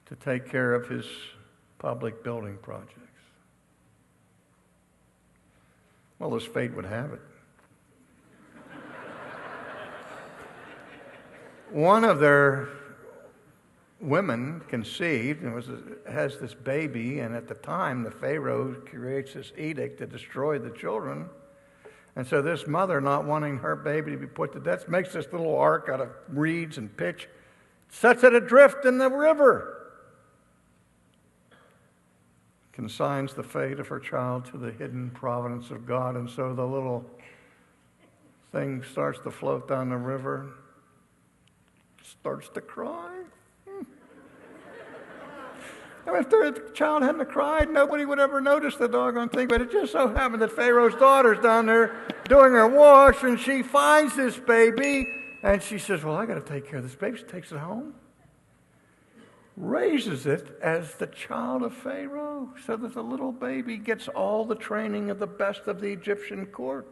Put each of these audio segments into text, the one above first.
to take care of his public building projects. Well, as fate would have it, one of their women conceived and has this baby, and at the time the Pharaoh creates this edict to destroy the children. And so this mother, not wanting her baby to be put to death, makes this little ark out of reeds and pitch, sets it adrift in the river, consigns the fate of her child to the hidden providence of God. And so the little thing starts to float down the river, starts to cry. I mean, if the child hadn't cried, nobody would ever notice the doggone thing. But it just so happened that Pharaoh's daughter's down there doing her wash, and she finds this baby, and she says, well, I got to take care of this baby. She takes it home, raises it as the child of Pharaoh, so that the little baby gets all the training of the best of the Egyptian court.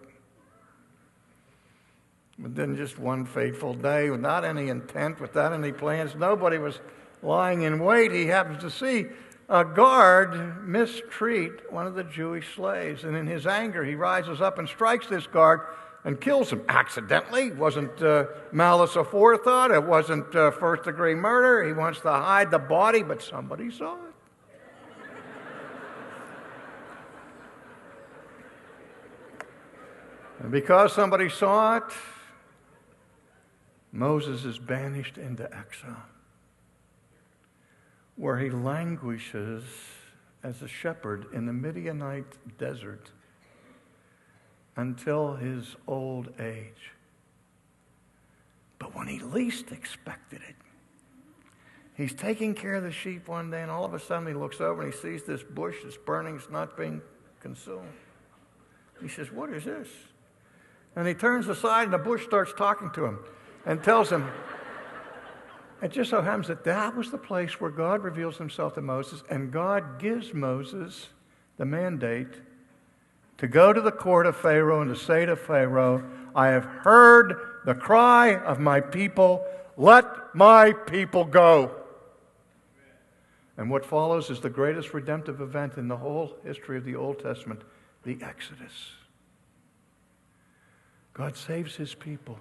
But then just one fateful day, without any intent, without any plans, nobody was lying in wait, he happens to see a guard mistreat one of the Jewish slaves. And in his anger, he rises up and strikes this guard and kills him accidentally. It wasn't malice aforethought. It wasn't first-degree murder. He wants to hide the body, but somebody saw it. And because somebody saw it, Moses is banished into exile, where he languishes as a shepherd in the Midianite desert until his old age. But when he least expected it, he's taking care of the sheep one day, and all of a sudden he looks over and he sees this bush that's burning, it's not being consumed. He says, what is this? And he turns aside, and the bush starts talking to him and tells him, it just so happens that that was the place where God reveals himself to Moses, and God gives Moses the mandate to go to the court of Pharaoh and to say to Pharaoh, I have heard the cry of my people, let my people go. And what follows is the greatest redemptive event in the whole history of the Old Testament, the Exodus. God saves his people,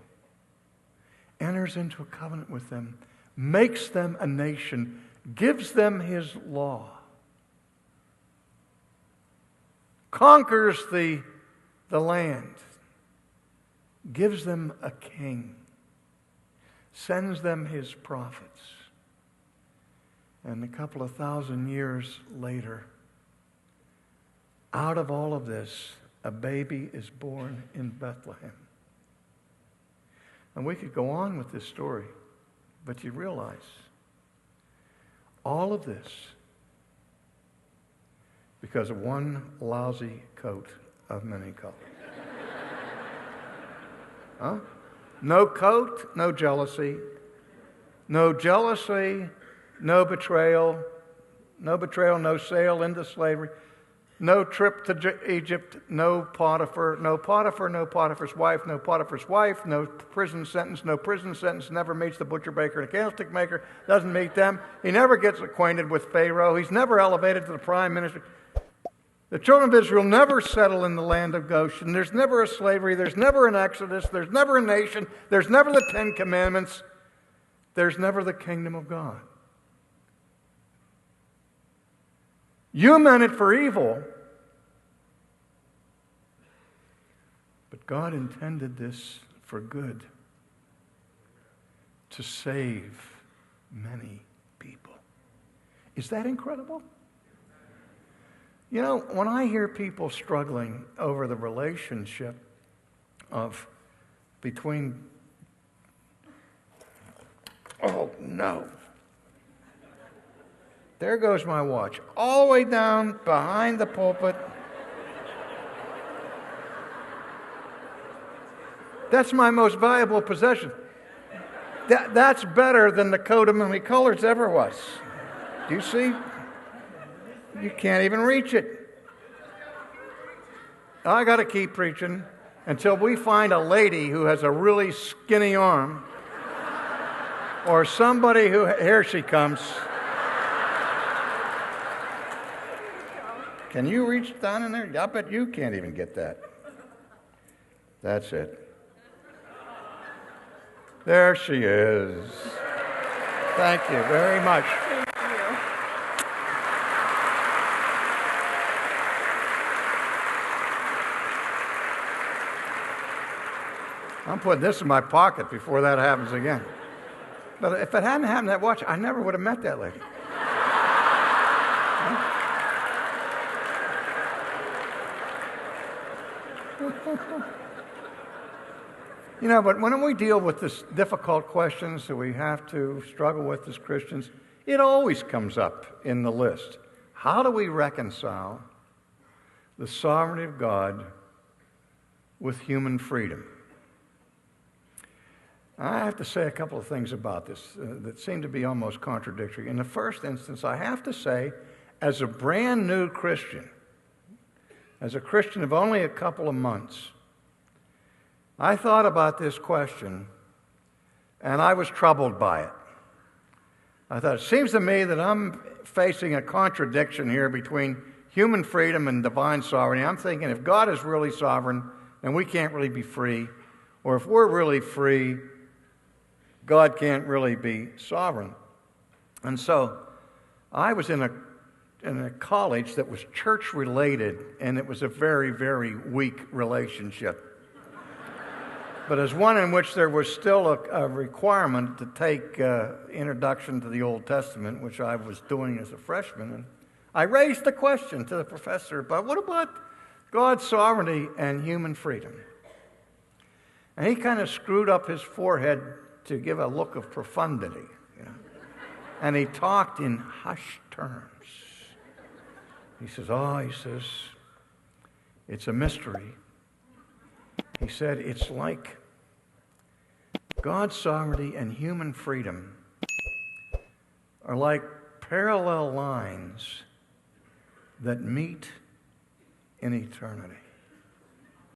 enters into a covenant with them, makes them a nation, gives them his law, conquers the land, gives them a king, sends them his prophets. And a couple of thousand years later, out of all of this, a baby is born in Bethlehem. And we could go on with this story, but you realize all of this because of one lousy coat of many colors. Huh? No coat, no jealousy. No jealousy, no betrayal. No betrayal, no sale into slavery. No trip to Egypt, no Potiphar's wife, no Potiphar's wife, no prison sentence, never meets the butcher, baker, and candlestick maker, doesn't meet them. He never gets acquainted with Pharaoh. He's never elevated to the prime minister. The children of Israel never settle in the land of Goshen. There's never a slavery. There's never an exodus. There's never a nation. There's never the Ten Commandments. There's never the kingdom of God. You meant it for evil, but God intended this for good, to save many people. Is that incredible? You know, when I hear people struggling over the relationship between, oh no, there goes my watch, all the way down behind the pulpit. That's my most valuable possession. That's better than the coat of many colors ever was. Do you see? You can't even reach it. I got to keep preaching until we find a lady who has a really skinny arm, or somebody who, here she comes. Can you reach down in there? I bet you can't even get that. That's it. There she is. Thank you very much. Thank you. I'm putting this in my pocket before that happens again. But if it hadn't happened, that watch, I never would have met that lady. You know, but when we deal with this difficult questions that we have to struggle with as Christians, it always comes up in the list. How do we reconcile the sovereignty of God with human freedom? I have to say a couple of things about this that seem to be almost contradictory. In the first instance, I have to say, as a brand new Christian, as a Christian of only a couple of months, I thought about this question, and I was troubled by it. I thought, it seems to me that I'm facing a contradiction here between human freedom and divine sovereignty. I'm thinking, if God is really sovereign, then we can't really be free. Or if we're really free, God can't really be sovereign. And so I was in a college that was church-related, and it was a very, very weak relationship. But as one in which there was still a requirement to take Introduction to the Old Testament, which I was doing as a freshman, and I raised the question to the professor, but what about God's sovereignty and human freedom? And he kind of screwed up his forehead to give a look of profundity, you know. And he talked in hushed terms. He says, it's a mystery. He said, it's like God's sovereignty and human freedom are like parallel lines that meet in eternity.